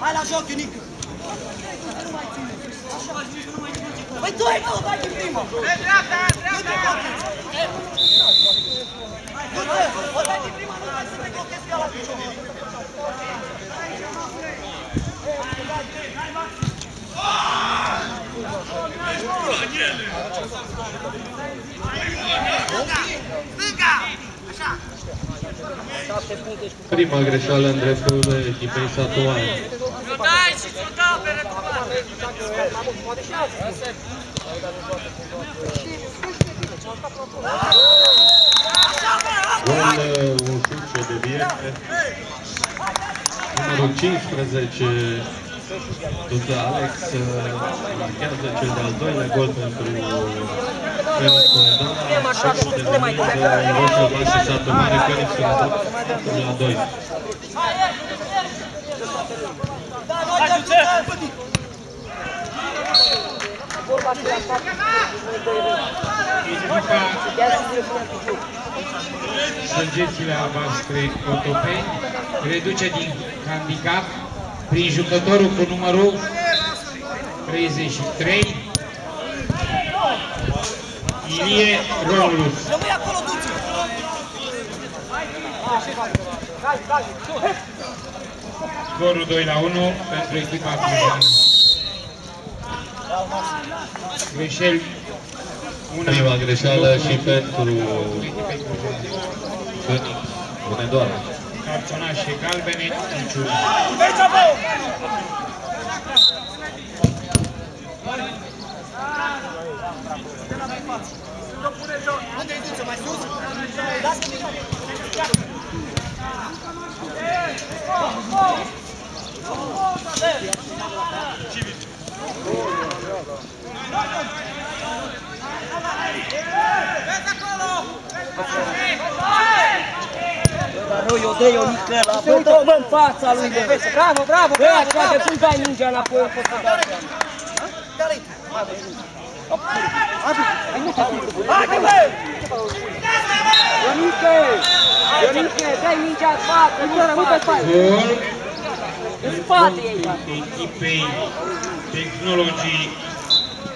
Hai la joc, Ionică! Nu mai ține! Băi, tu ai, mă, dai din prima! Dreapta! O dai din prima, nu mai să te blochezi ca la picior! Stânga! Așa! Prima greșeală în dreptul echipei Satoane. Nu dai și ți-o dau pe recuperare! Gol Ușuce de Vierte. Numărul 15, Duță Alex, marchează cel de-al doilea gol pentru Fenix Conedona. Șeful de venit de Roșia Baș și Satu Mare, Fenix Conedona, la 2. Săgețile albastre Otopeni reduce din handicap prin jucătorul cu numărul 33, Ilie Romulus. Rămâi acolo, duți! Scorul 2-1 pentru echipa Clujană. Greșeli. Prima greșeală și pentru Fenix Conedona. Cartonașe galbene, niciuna. Unde-i duță, mai sus? Lasă-mi! Dar nu, eu dă-i o mică la bă, dă-mă în fața lui, bă! Bravo, bravo, bă, așa că cum dai mingea înapoi, o fost să dau așa. Care-i? Haide, bă! Ionică! Ionică, dai mingea în față, nu pe spate! Gol În spate ei, bă! echipei Tehnologii,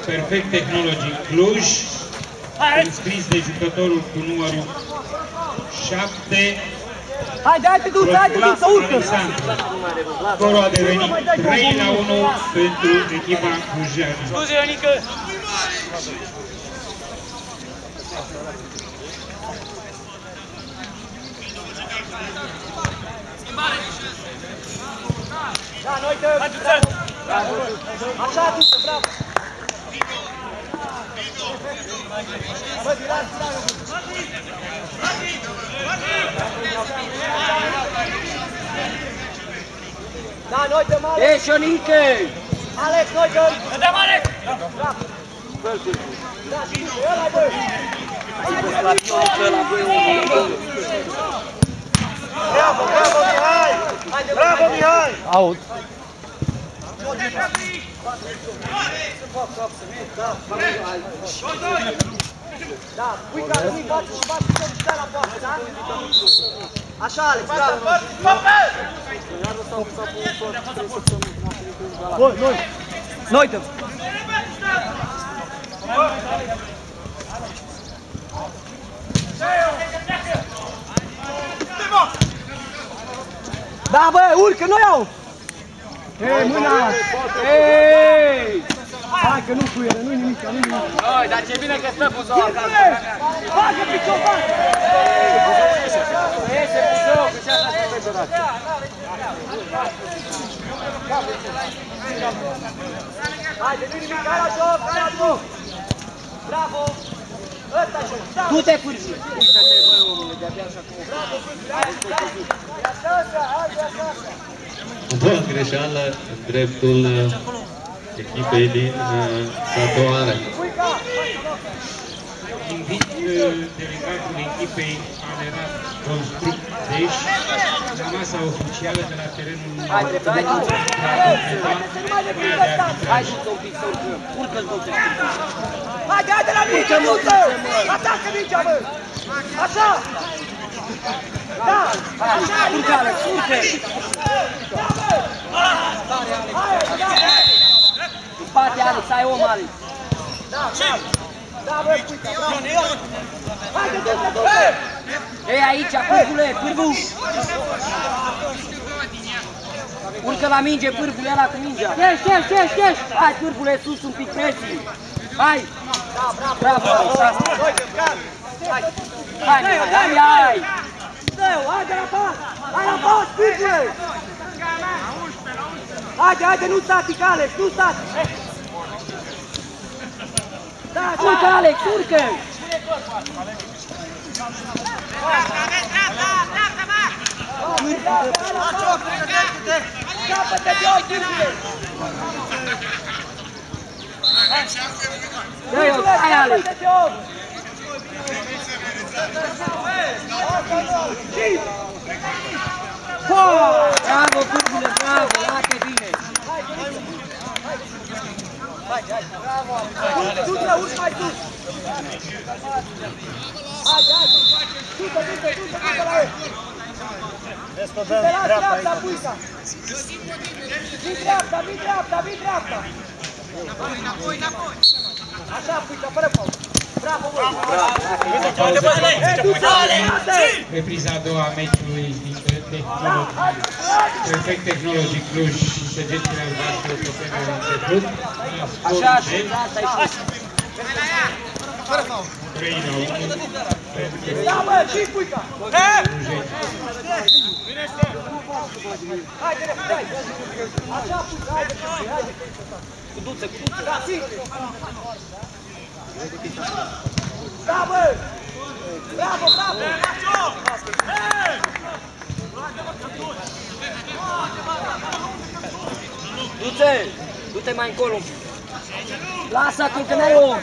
Perfect Tehnologii Cluj, înscris de jucătorul cu numărul 7, Haide, hai pe duță, hai pe duță, urcă! Scorul a devenit 3-1 pentru echipa clujană. Scuze, Ionică! Da, noi dăm! Așa, duță, bravo! Bă, Dilan, da, noi dăm Alex! Ești, Ionică! Alex, noi dăm! Să dăm Alex! Bravo! Da, și ăla, bă! Bravo, bravo, Mihai! Bravo, Mihai! Aud! Da, pui care nu-i faci și faci tot și dai la poartă, da? Așa, Alex, bravo! Noi dăm! Da, bă, urcă, nu iau! Hei, mâna! Hei! Hai că nu cu ele, nu-i nimic, nu-i nimic! Noi, dar ce bine că stă Buzău acasă! Bagă picior, bagă! Iese Buzău, că ce așa se vede dacă! Haide, nu-i nimic, hai la joc, hai la joc! Bravo! Ăsta-i joc! Du-te, Pârzi! Uite-te, băi, omule, de-abia așa cum... Bravo, Pârzi, hai, hai! Așa, hai, așa! A doua greșeală în dreptul echipei din Satoane. invit delegatul echipei Alerat Construct Deș la masa oficială de la terenul Hai, du-te un pic să urcăm. Urcă-ți, du-te. Haide la minge, du-te! Atacă mingea, bă! Așa! Da! Așa, urcă, Alex, urcă! În spate, Alex, ai om, Alex. Da, bă, uite, bravo! Haide, du-te! Ei, aici, pârvule, pârvu! Urcă la minge, pârvule, ăla cu mingea. Ieși! Hai, pârvule, sus un pic, presii. Hai! Bravo, Alex! Hai! Dă-o, haide la pas! Hai la pas, pârvule! Haide, nu static, Alex, nu static! Da, Urcă, Alex, urcă! Capătă de ori, pârvule! Dă-i-o, hai, Alex! Bravo, pârvule, bravo, late bine! Du-te, urci mai sus! Haide! Du-te la el! Du-te la dreapta, puica! Vii dreapta! Așa, puica, fără pauză! Bravo, băi! Repriza a doua a meciului dintre Perfect Technology Cluj și Săgețile Albaștri OTP au început. Așa, asta-i și. 3-1 pentru Da, bă, și puica! Clujeni. Haide, repede! Așa, puica, haide! Cu duță! Da, singur! Da, bă! Bravo! Du-te mai încolo! Lasă acum că n-ai om!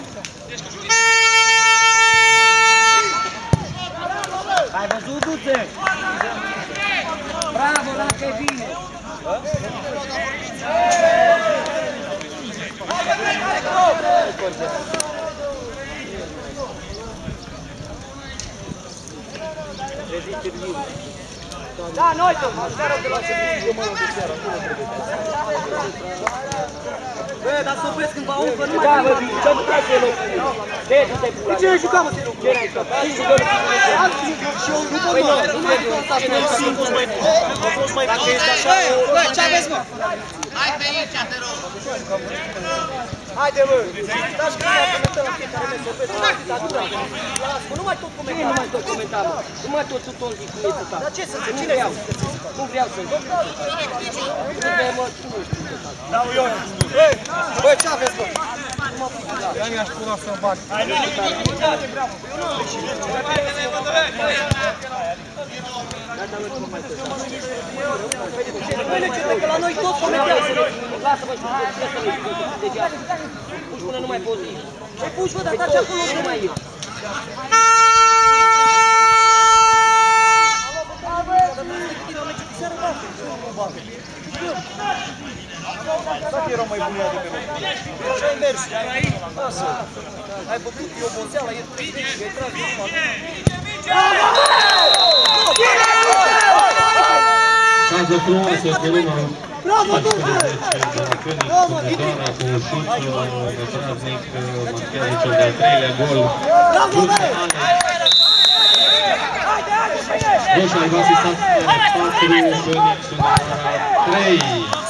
Ai văzut, du-te! Bravo, la bine! Da, noi tot! Bă, dar să opresc cândva om, că nu mai... Da, bă, ce nu trebuie să-i locul? De, du-te pula! Ce jucam, mă, să-i locul? Ce n-ai jucat? Ce jucăm? Păi nu, nu mai jucat. Ce n-ai jucat? Dacă ești așa... Bă, ce aveți, mă? Hai pe aici, te rog! Haide, bă! Dați că ne comentăm la fiecare meci, să vezi. Lasă-mă, nu mai tot comenta. Nu mai tot comenta, mă. Nu mai tot tu tot zici cu ei ta. Dar ce să zic? Nu vreau. Nu vreau să zic. Nu vreau, mă, nu știu. Dau eu. Bă, ce aveți, bă? Eu mi-aș pula să-mi bag. Hai, nu, că la noi tot comentează. Lasă-mă și degeaba. Puși până nu mai poți zici. Ce puși, bă, dar taci acolo, nu mai e. Dacă erau mai buni de pe noi. Și ai mers. Lasă. Ai bătut, e oboseala, e 30, că ai tras din spate. Fază frumoasă cu lumea. Bravo, de la Phoenix, Doara cu șut năpraznic, marchează cel de-al treilea gol. Roșu Albastri s-a 4, Phoenix 3.